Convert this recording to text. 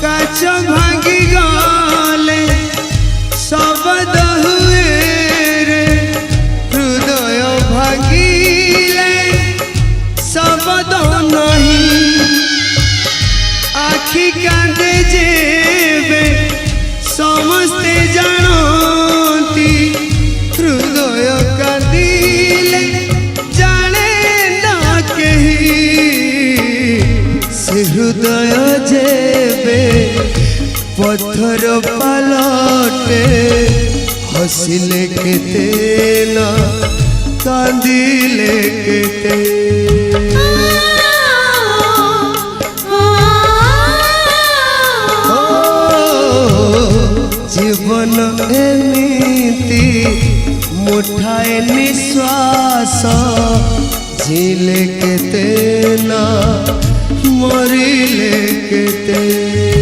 काच भांगी गले शब्द हुए रे हृदय भांगिले शब्द नहीं आखि कांदे जेबे समस्ते जानती हृदय कांदिले जाने ना कहीं से हृदय जेबे पत्थर पलटे हसिले केते ना कांदिले केते जीवन एमिति मुठाए निश्वास झीले केते ना मरी